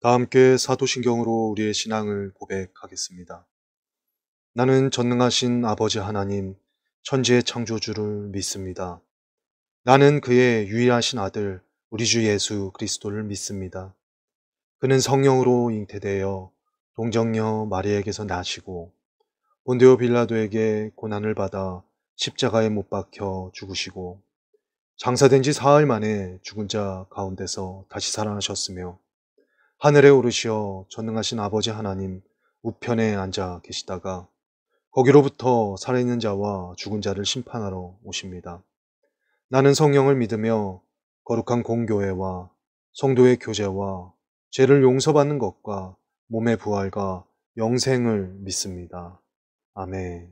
다 함께 사도신경으로 우리의 신앙을 고백하겠습니다. 나는 전능하신 아버지 하나님, 천지의 창조주를 믿습니다. 나는 그의 유일하신 아들, 우리 주 예수 그리스도를 믿습니다. 그는 성령으로 잉태되어 동정녀 마리아에게서 나시고 본데오 빌라도에게 고난을 받아 십자가에 못 박혀 죽으시고 장사된 지 사흘 만에 죽은 자 가운데서 다시 살아나셨으며 하늘에 오르시어 전능하신 아버지 하나님 우편에 앉아 계시다가 거기로부터 살아있는 자와 죽은 자를 심판하러 오십니다. 나는 성령을 믿으며 거룩한 공교회와 성도의 교제와 죄를 용서받는 것과 몸의 부활과 영생을 믿습니다. 아멘.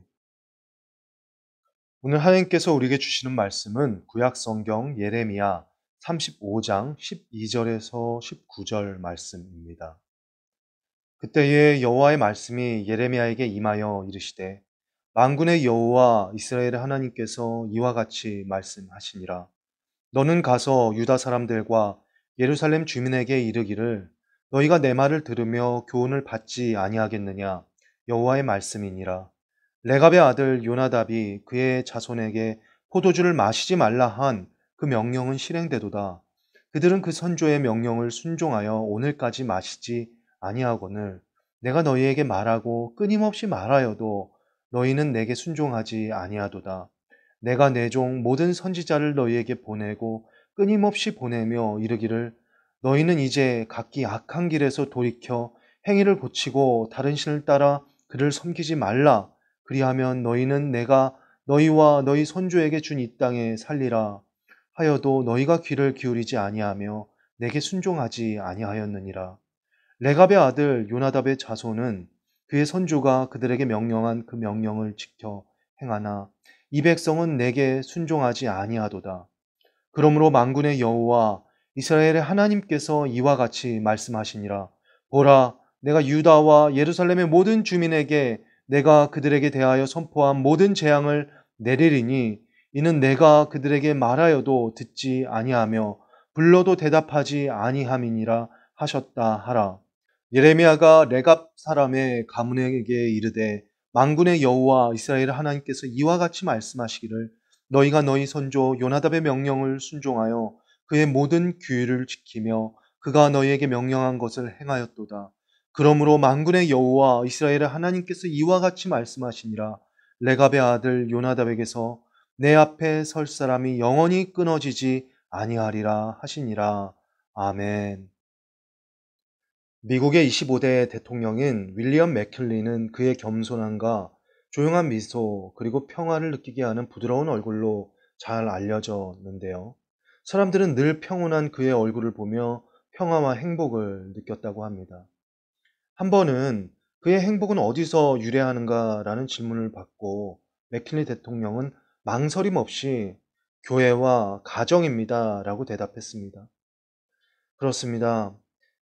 오늘 하나님께서 우리에게 주시는 말씀은 구약성경 예레미야 35장 12절에서 19절 말씀입니다. 그때에 여호와의 말씀이 예레미야에게 임하여 이르시되 만군의 여호와 이스라엘의 하나님께서 이와 같이 말씀하시니라. 너는 가서 유다 사람들과 예루살렘 주민에게 이르기를 너희가 내 말을 들으며 교훈을 받지 아니하겠느냐. 여호와의 말씀이니라. 레갑의 아들 요나답이 그의 자손에게 포도주를 마시지 말라 한 그 명령은 실행되도다. 그들은 그 선조의 명령을 순종하여 오늘까지 마시지 아니하거늘 내가 너희에게 말하고 끊임없이 말하여도 너희는 내게 순종하지 아니하도다. 내가 내 종 모든 선지자를 너희에게 보내고 끊임없이 보내며 이르기를 너희는 이제 각기 악한 길에서 돌이켜 행위를 고치고 다른 신을 따라 그를 섬기지 말라. 그리하면 너희는 내가 너희와 너희 손주에게 준 이 땅에 살리라 하여도 너희가 귀를 기울이지 아니하며 내게 순종하지 아니하였느니라. 레갑의 아들 요나답의 자손은 그의 선조가 그들에게 명령한 그 명령을 지켜 행하나 이 백성은 내게 순종하지 아니하도다. 그러므로 만군의 여호와 이스라엘의 하나님께서 이와 같이 말씀하시니라. 보라, 내가 유다와 예루살렘의 모든 주민에게 내가 그들에게 대하여 선포한 모든 재앙을 내리리니 이는 내가 그들에게 말하여도 듣지 아니하며 불러도 대답하지 아니함이니라 하셨다 하라. 예레미야가 레갑 사람의 가문에게 이르되 만군의 여호와 이스라엘 하나님께서 이와 같이 말씀하시기를 너희가 너희 선조 요나답의 명령을 순종하여 그의 모든 규율을 지키며 그가 너희에게 명령한 것을 행하였도다. 그러므로 만군의 여호와 이스라엘 하나님께서 이와 같이 말씀하시니라. 레갑의 아들 요나답에게서 내 앞에 설 사람이 영원히 끊어지지 아니하리라 하시니라. 아멘. 미국의 25대 대통령인 윌리엄 맥킬리는 그의 겸손함과 조용한 미소 그리고 평화를 느끼게 하는 부드러운 얼굴로 잘 알려졌는데요. 사람들은 늘 평온한 그의 얼굴을 보며 평화와 행복을 느꼈다고 합니다. 한 번은 그의 행복은 어디서 유래하는가라는 질문을 받고 맥킬리 대통령은 망설임 없이 교회와 가정입니다 라고 대답했습니다. 그렇습니다.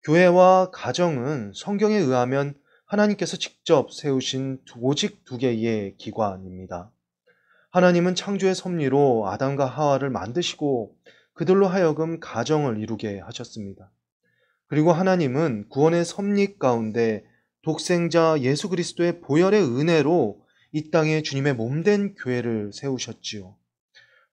교회와 가정은 성경에 의하면 하나님께서 직접 세우신 오직 두 개의 기관입니다. 하나님은 창조의 섭리로 아담과 하와를 만드시고 그들로 하여금 가정을 이루게 하셨습니다. 그리고 하나님은 구원의 섭리 가운데 독생자 예수 그리스도의 보혈의 은혜로 이 땅에 주님의 몸된 교회를 세우셨지요.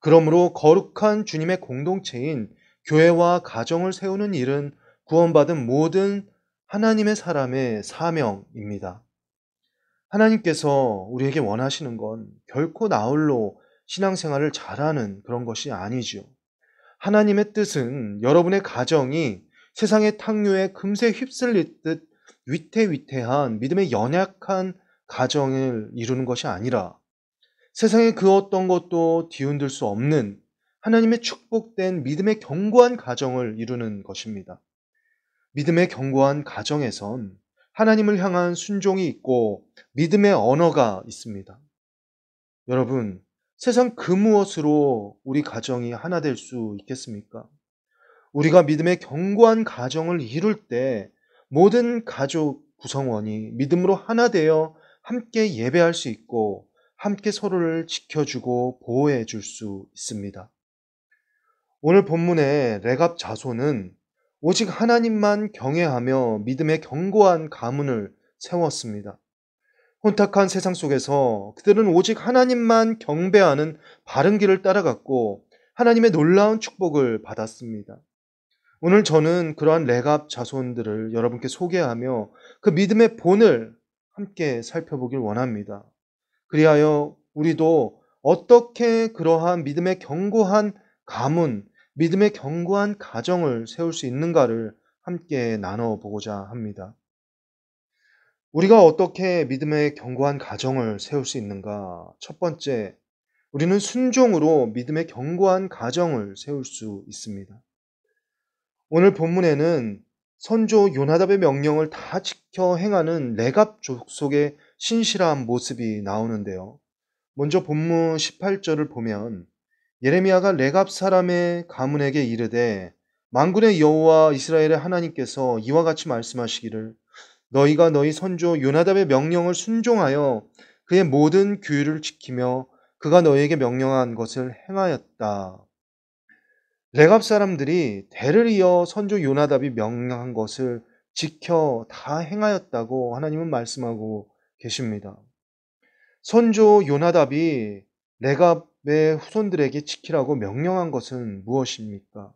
그러므로 거룩한 주님의 공동체인 교회와 가정을 세우는 일은 구원받은 모든 하나님의 사람의 사명입니다. 하나님께서 우리에게 원하시는 건 결코 나홀로 신앙생활을 잘하는 그런 것이 아니지요. 하나님의 뜻은 여러분의 가정이 세상의 탕류에 금세 휩쓸리듯 위태위태한 믿음의 연약한 가정을 이루는 것이 아니라 세상의 그 어떤 것도 뒤흔들 수 없는 하나님의 축복된 믿음의 견고한 가정을 이루는 것입니다. 믿음의 견고한 가정에선 하나님을 향한 순종이 있고 믿음의 언어가 있습니다. 여러분, 세상 그 무엇으로 우리 가정이 하나 될 수 있겠습니까? 우리가 믿음의 견고한 가정을 이룰 때 모든 가족 구성원이 믿음으로 하나 되어 함께 예배할 수 있고 함께 서로를 지켜주고 보호해 줄 수 있습니다. 오늘 본문의 레갑 자손은 오직 하나님만 경외하며 믿음의 견고한 가문을 세웠습니다. 혼탁한 세상 속에서 그들은 오직 하나님만 경배하는 바른 길을 따라갔고 하나님의 놀라운 축복을 받았습니다. 오늘 저는 그러한 레갑 자손들을 여러분께 소개하며 그 믿음의 본을 함께 살펴보길 원합니다. 그리하여 우리도 어떻게 그러한 믿음의 견고한 가문, 믿음의 견고한 가정을 세울 수 있는가를 함께 나눠보고자 합니다. 우리가 어떻게 믿음의 견고한 가정을 세울 수 있는가? 첫 번째, 우리는 순종으로 믿음의 견고한 가정을 세울 수 있습니다. 오늘 본문에는 선조 요나답의 명령을 다 지켜 행하는 레갑 족속의 신실한 모습이 나오는데요. 먼저 본문 18절을 보면 예레미야가 레갑 사람의 가문에게 이르되 만군의 여호와 이스라엘의 하나님께서 이와 같이 말씀하시기를 너희가 너희 선조 요나답의 명령을 순종하여 그의 모든 규율을 지키며 그가 너희에게 명령한 것을 행하였다. 레갑 사람들이 대를 이어 선조 요나답이 명령한 것을 지켜 다 행하였다고 하나님은 말씀하고 계십니다. 선조 요나답이 레갑의 후손들에게 지키라고 명령한 것은 무엇입니까?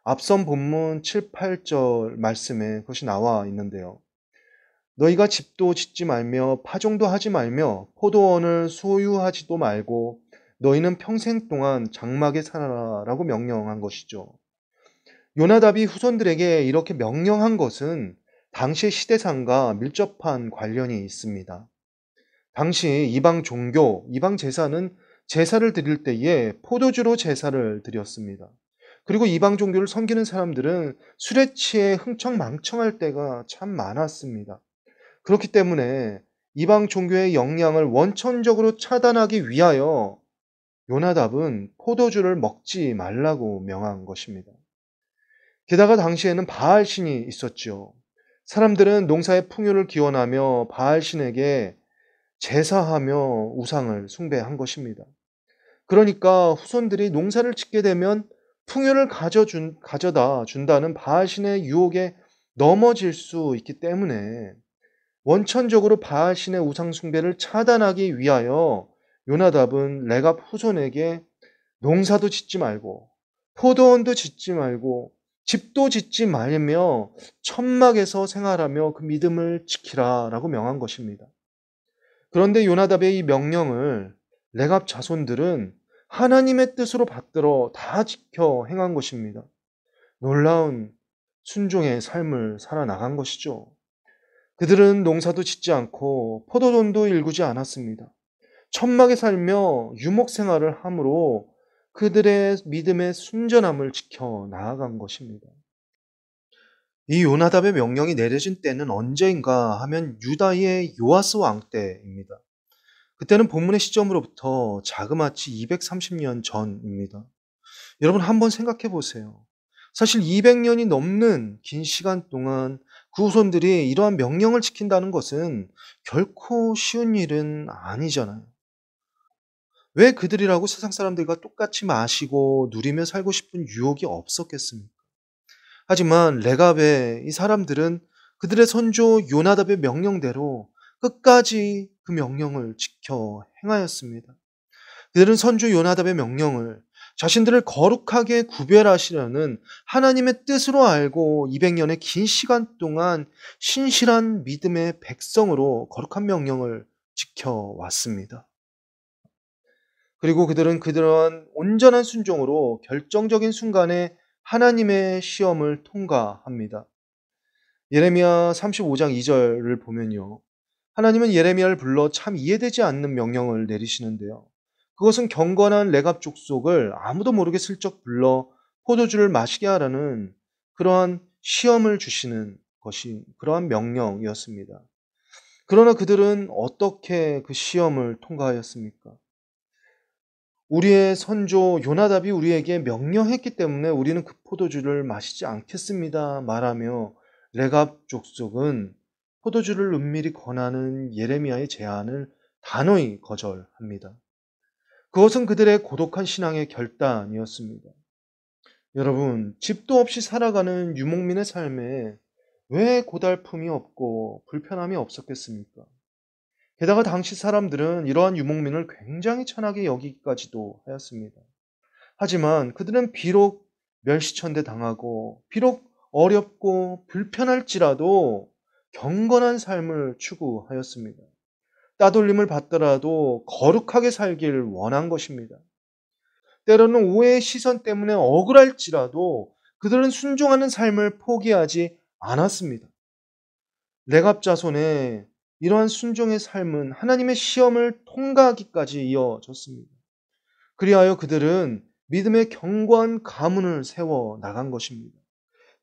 앞선 본문 7, 8절 말씀에 그것이 나와 있는데요. 너희가 집도 짓지 말며 파종도 하지 말며 포도원을 소유하지도 말고 너희는 평생 동안 장막에 살아라라고 명령한 것이죠. 요나답이 후손들에게 이렇게 명령한 것은 당시의 시대상과 밀접한 관련이 있습니다. 당시 이방 종교, 이방 제사는 제사를 드릴 때에 포도주로 제사를 드렸습니다. 그리고 이방 종교를 섬기는 사람들은 술에 취해 흥청망청할 때가 참 많았습니다. 그렇기 때문에 이방 종교의 영향을 원천적으로 차단하기 위하여 요나답은 포도주를 먹지 말라고 명한 것입니다. 게다가 당시에는 바알신이 있었죠. 사람들은 농사의 풍요를 기원하며 바알신에게 제사하며 우상을 숭배한 것입니다. 그러니까 후손들이 농사를 짓게 되면 풍요를 가져다 준다는 바알신의 유혹에 넘어질 수 있기 때문에 원천적으로 바알신의 우상 숭배를 차단하기 위하여 요나답은 레갑 후손에게 농사도 짓지 말고 포도원도 짓지 말고 집도 짓지 말며 천막에서 생활하며 그 믿음을 지키라라고 명한 것입니다. 그런데 요나답의 이 명령을 레갑 자손들은 하나님의 뜻으로 받들어 다 지켜 행한 것입니다. 놀라운 순종의 삶을 살아나간 것이죠. 그들은 농사도 짓지 않고 포도원도 일구지 않았습니다. 천막에 살며 유목 생활을 함으로 그들의 믿음의 순전함을 지켜 나아간 것입니다. 이 요나답의 명령이 내려진 때는 언제인가 하면 유다의 요아스 왕 때입니다. 그때는 본문의 시점으로부터 자그마치 230년 전입니다. 여러분 한번 생각해 보세요. 사실 200년이 넘는 긴 시간 동안 그 후손들이 이러한 명령을 지킨다는 것은 결코 쉬운 일은 아니잖아요. 왜 그들이라고 세상 사람들과 똑같이 마시고 누리며 살고 싶은 유혹이 없었겠습니까? 하지만 레갑의 이 사람들은 그들의 선조 요나답의 명령대로 끝까지 그 명령을 지켜 행하였습니다. 그들은 선조 요나답의 명령을 자신들을 거룩하게 구별하시려는 하나님의 뜻으로 알고 200년의 긴 시간 동안 신실한 믿음의 백성으로 거룩한 명령을 지켜왔습니다. 그리고 그들은 그러한 온전한 순종으로 결정적인 순간에 하나님의 시험을 통과합니다. 예레미야 35장 2절을 보면요. 하나님은 예레미야를 불러 참 이해되지 않는 명령을 내리시는데요. 그것은 경건한 레갑 족속을 아무도 모르게 슬쩍 불러 포도주를 마시게 하라는 그러한 시험을 주시는 것이 그러한 명령이었습니다. 그러나 그들은 어떻게 그 시험을 통과하였습니까? 우리의 선조 요나답이 우리에게 명령했기 때문에 우리는 그 포도주를 마시지 않겠습니다. 말하며 레갑 족속은 포도주를 은밀히 권하는 예레미야의 제안을 단호히 거절합니다. 그것은 그들의 고독한 신앙의 결단이었습니다. 여러분, 집도 없이 살아가는 유목민의 삶에 왜 고달픔이 없고 불편함이 없었겠습니까? 게다가 당시 사람들은 이러한 유목민을 굉장히 천하게 여기기까지도 하였습니다. 하지만 그들은 비록 멸시천대 당하고 비록 어렵고 불편할지라도 경건한 삶을 추구하였습니다. 따돌림을 받더라도 거룩하게 살길 원한 것입니다. 때로는 오해의 시선 때문에 억울할지라도 그들은 순종하는 삶을 포기하지 않았습니다. 레갑 자손의 이러한 순종의 삶은 하나님의 시험을 통과하기까지 이어졌습니다. 그리하여 그들은 믿음의 견고한 가문을 세워 나간 것입니다.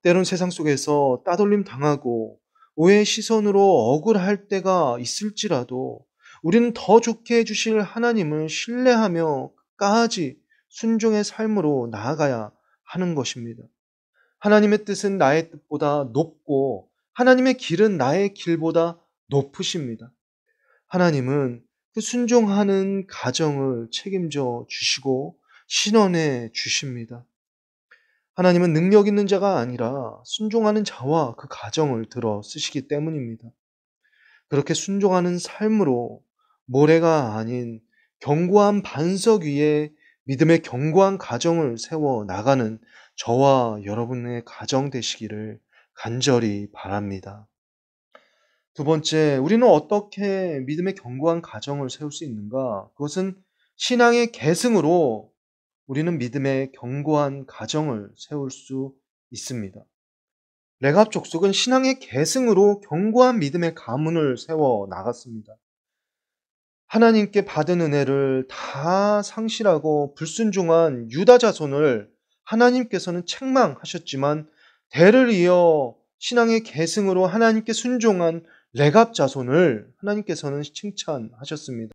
때론 세상 속에서 따돌림 당하고 오해의 시선으로 억울할 때가 있을지라도 우리는 더 좋게 해주실 하나님을 신뢰하며 끝까지 순종의 삶으로 나아가야 하는 것입니다. 하나님의 뜻은 나의 뜻보다 높고 하나님의 길은 나의 길보다 높으십니다. 하나님은 그 순종하는 가정을 책임져 주시고 신원해 주십니다. 하나님은 능력 있는 자가 아니라 순종하는 자와 그 가정을 들어 쓰시기 때문입니다. 그렇게 순종하는 삶으로 모래가 아닌 견고한 반석 위에 믿음의 견고한 가정을 세워 나가는 저와 여러분의 가정 되시기를 간절히 바랍니다. 두 번째, 우리는 어떻게 믿음의 견고한 가정을 세울 수 있는가? 그것은 신앙의 계승으로 우리는 믿음의 견고한 가정을 세울 수 있습니다. 레갑 족속은 신앙의 계승으로 견고한 믿음의 가문을 세워 나갔습니다. 하나님께 받은 은혜를 다 상실하고 불순종한 유다 자손을 하나님께서는 책망하셨지만 대를 이어 신앙의 계승으로 하나님께 순종한 레갑 자손을 하나님께서는 칭찬하셨습니다.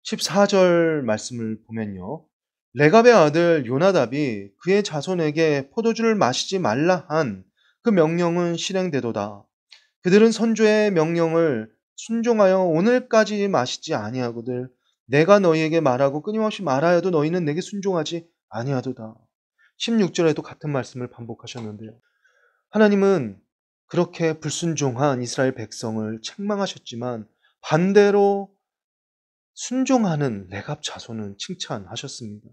14절 말씀을 보면요. 레갑의 아들 요나답이 그의 자손에게 포도주를 마시지 말라 한 그 명령은 실행되도다. 그들은 선조의 명령을 순종하여 오늘까지 마시지 아니하거늘 내가 너희에게 말하고 끊임없이 말하여도 너희는 내게 순종하지 아니하도다. 16절에도 같은 말씀을 반복하셨는데요. 하나님은 그렇게 불순종한 이스라엘 백성을 책망하셨지만 반대로 순종하는 레갑 자손은 칭찬하셨습니다.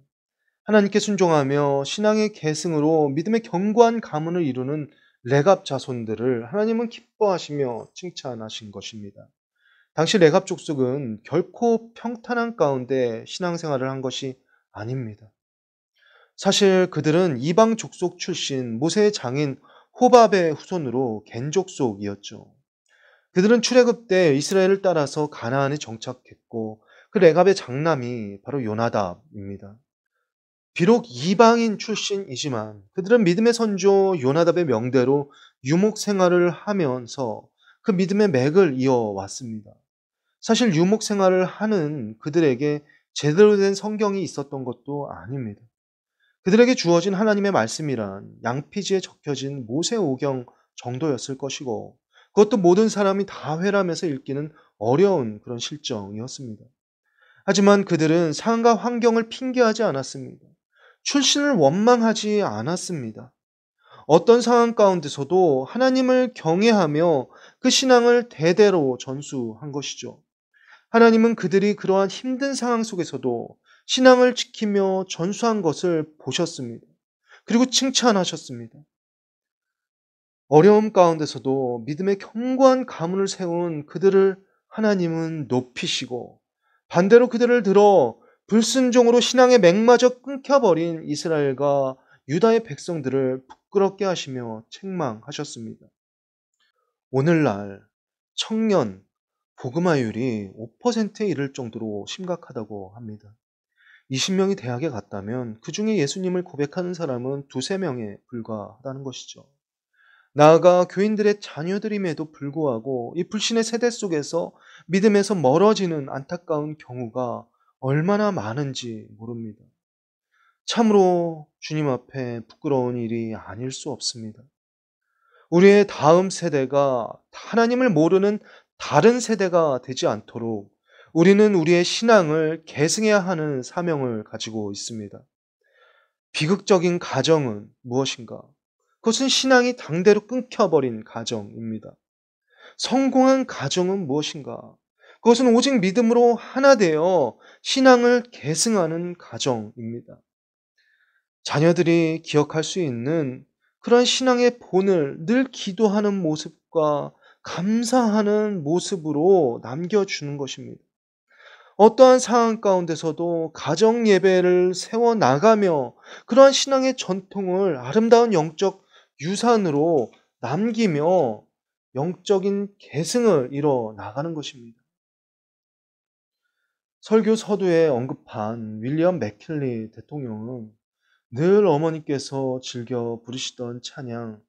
하나님께 순종하며 신앙의 계승으로 믿음의 견고한 가문을 이루는 레갑 자손들을 하나님은 기뻐하시며 칭찬하신 것입니다. 당시 레갑 족속은 결코 평탄한 가운데 신앙생활을 한 것이 아닙니다. 사실 그들은 이방 족속 출신 모세의 장인 호밥의 후손으로 겐 족속이었죠. 그들은 출애굽 때 이스라엘을 따라서 가나안에 정착했고 그 레갑의 장남이 바로 요나답입니다. 비록 이방인 출신이지만 그들은 믿음의 선조 요나답의 명대로 유목 생활을 하면서 그 믿음의 맥을 이어왔습니다. 사실 유목 생활을 하는 그들에게 제대로 된 성경이 있었던 것도 아닙니다. 그들에게 주어진 하나님의 말씀이란 양피지에 적혀진 모세오경 정도였을 것이고 그것도 모든 사람이 다 회람해서 읽기는 어려운 그런 실정이었습니다. 하지만 그들은 상황과 환경을 핑계하지 않았습니다. 출신을 원망하지 않았습니다. 어떤 상황 가운데서도 하나님을 경외하며 그 신앙을 대대로 전수한 것이죠. 하나님은 그들이 그러한 힘든 상황 속에서도 신앙을 지키며 전수한 것을 보셨습니다. 그리고 칭찬하셨습니다. 어려움 가운데서도 믿음의 견고한 가문을 세운 그들을 하나님은 높이시고 반대로 그들을 들어 불순종으로 신앙의 맥마저 끊겨버린 이스라엘과 유다의 백성들을 부끄럽게 하시며 책망하셨습니다. 오늘날 청년 복음화율이 5%에 이를 정도로 심각하다고 합니다. 20명이 대학에 갔다면 그 중에 예수님을 고백하는 사람은 두세 명에 불과하다는 것이죠. 나아가 교인들의 자녀들임에도 불구하고 이 불신의 세대 속에서 믿음에서 멀어지는 안타까운 경우가 얼마나 많은지 모릅니다. 참으로 주님 앞에 부끄러운 일이 아닐 수 없습니다. 우리의 다음 세대가 하나님을 모르는 다른 세대가 되지 않도록 우리는 우리의 신앙을 계승해야 하는 사명을 가지고 있습니다. 비극적인 가정은 무엇인가? 그것은 신앙이 당대로 끊겨버린 가정입니다. 성공한 가정은 무엇인가? 그것은 오직 믿음으로 하나 되어 신앙을 계승하는 가정입니다. 자녀들이 기억할 수 있는 그런 신앙의 본을 늘 기도하는 모습과 감사하는 모습으로 남겨주는 것입니다. 어떠한 상황 가운데서도 가정 예배를 세워 나가며 그러한 신앙의 전통을 아름다운 영적 유산으로 남기며 영적인 계승을 이뤄 나가는 것입니다. 설교 서두에 언급한 윌리엄 맥킬리 대통령은 늘 어머니께서 즐겨 부르시던 찬양,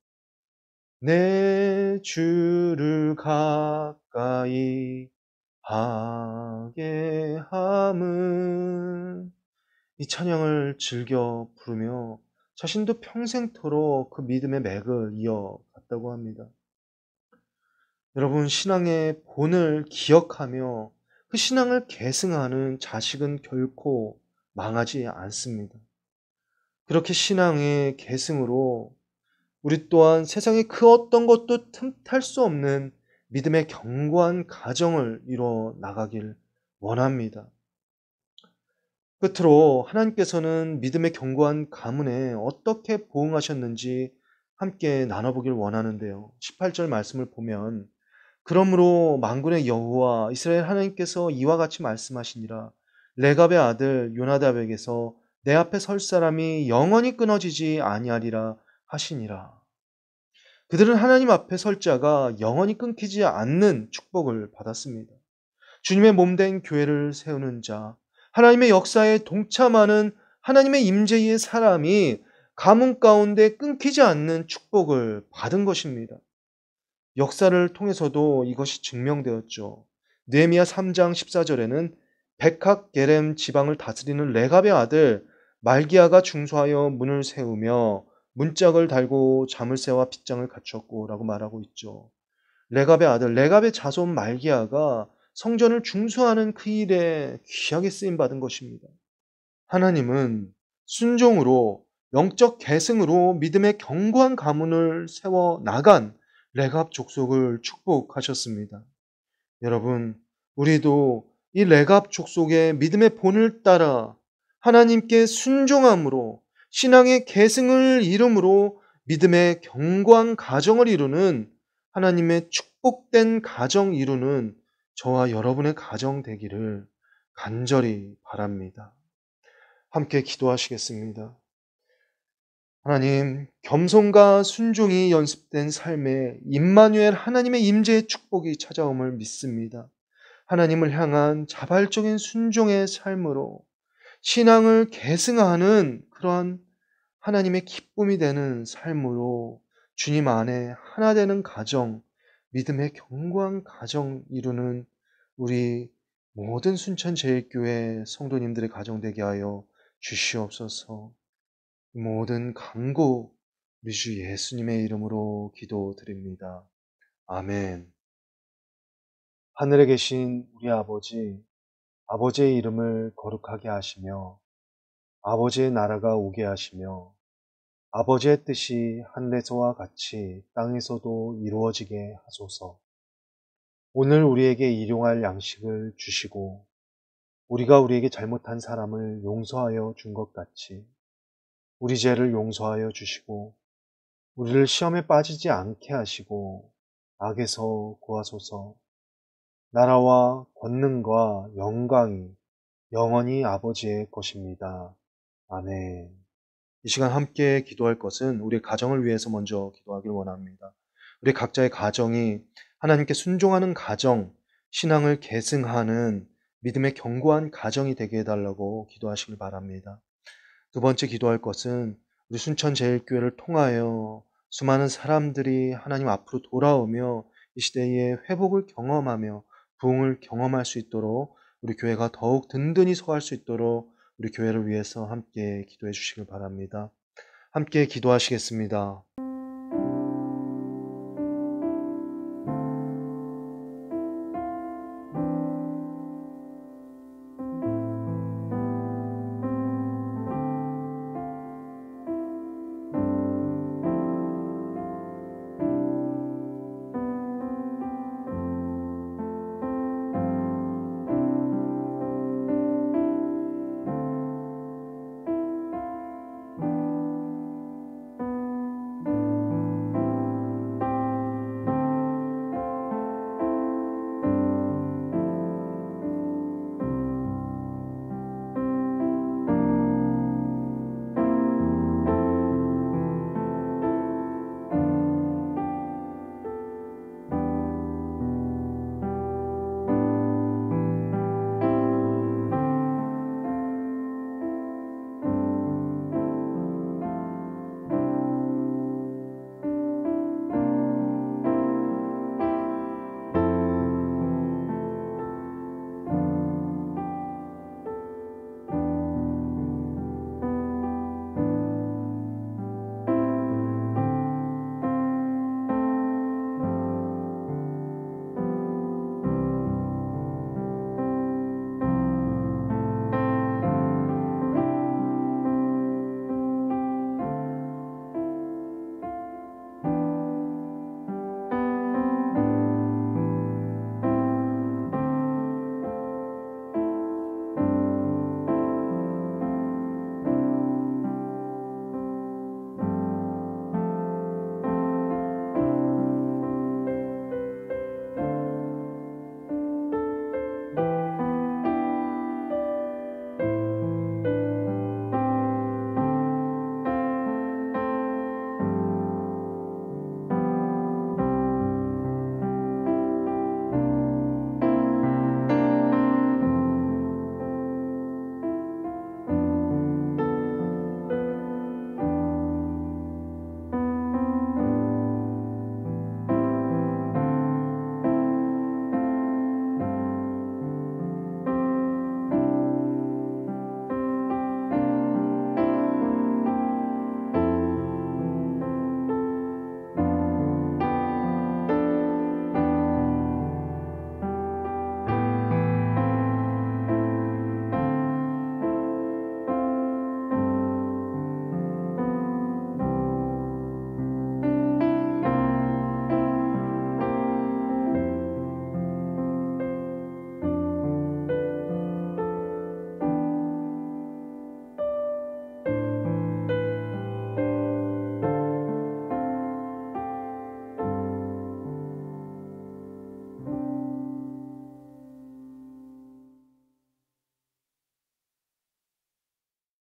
내 주를 가까이 하게 함은, 이 찬양을 즐겨 부르며 자신도 평생토록 그 믿음의 맥을 이어갔다고 합니다. 여러분, 신앙의 본을 기억하며 그 신앙을 계승하는 자식은 결코 망하지 않습니다. 그렇게 신앙의 계승으로 우리 또한 세상의 그 어떤 것도 틈탈 수 없는 믿음의 견고한 가정을 이뤄 나가길 원합니다. 끝으로 하나님께서는 믿음의 견고한 가문에 어떻게 보응하셨는지 함께 나눠보길 원하는데요. 18절 말씀을 보면, 그러므로 만군의 여호와 이스라엘 하나님께서 이와 같이 말씀하시니라. 레갑의 아들 요나답에게서 내 앞에 설 사람이 영원히 끊어지지 아니하리라 하시니라. 그들은 하나님 앞에 설 자가 영원히 끊기지 않는 축복을 받았습니다. 주님의 몸된 교회를 세우는 자, 하나님의 역사에 동참하는 하나님의 임재의 사람이 가문 가운데 끊기지 않는 축복을 받은 것입니다. 역사를 통해서도 이것이 증명되었죠. 느헤미야 3장 14절에는 백학 게렘 지방을 다스리는 레갑의 아들 말기야가 중수하여 문을 세우며 문짝을 달고 자물쇠와 빗장을 갖췄고 라고 말하고 있죠. 레갑의 아들, 레갑의 자손 말기야가 성전을 중수하는 그 일에 귀하게 쓰임 받은 것입니다. 하나님은 순종으로 영적 계승으로 믿음의 견고한 가문을 세워 나간 레갑 족속을 축복하셨습니다. 여러분, 우리도 이 레갑 족속의 믿음의 본을 따라 하나님께 순종함으로 신앙의 계승을 이름으로 믿음의 견고한 가정을 이루는 하나님의 축복된 가정 이루는 저와 여러분의 가정 되기를 간절히 바랍니다. 함께 기도하시겠습니다. 하나님, 겸손과 순종이 연습된 삶에 임마누엘 하나님의 임재의 축복이 찾아옴을 믿습니다. 하나님을 향한 자발적인 순종의 삶으로 신앙을 계승하는 그러한 하나님의 기쁨이 되는 삶으로 주님 안에 하나 되는 가정, 믿음의 견고한 가정 이루는 우리 모든 순천제일교회 성도님들의 가정 되게 하여 주시옵소서. 모든 간구 우리 주 예수님의 이름으로 기도드립니다. 아멘. 하늘에 계신 우리 아버지, 아버지의 이름을 거룩하게 하시며 아버지의 나라가 오게 하시며 아버지의 뜻이 하늘에서와 같이 땅에서도 이루어지게 하소서. 오늘 우리에게 일용할 양식을 주시고 우리가 우리에게 잘못한 사람을 용서하여 준 것 같이 우리 죄를 용서하여 주시고 우리를 시험에 빠지지 않게 하시고 악에서 구하소서. 나라와 권능과 영광이 영원히 아버지의 것입니다. 아멘. 이 시간 함께 기도할 것은 우리 가정을 위해서 먼저 기도하길 원합니다. 우리 각자의 가정이 하나님께 순종하는 가정, 신앙을 계승하는 믿음의 견고한 가정이 되게 해달라고 기도하시길 바랍니다. 두 번째 기도할 것은 우리 순천제일교회를 통하여 수많은 사람들이 하나님 앞으로 돌아오며 이 시대의 회복을 경험하며 부흥을 경험할 수 있도록 우리 교회가 더욱 든든히 서갈 수 있도록 우리 교회를 위해서 함께 기도해 주시길 바랍니다. 함께 기도하시겠습니다.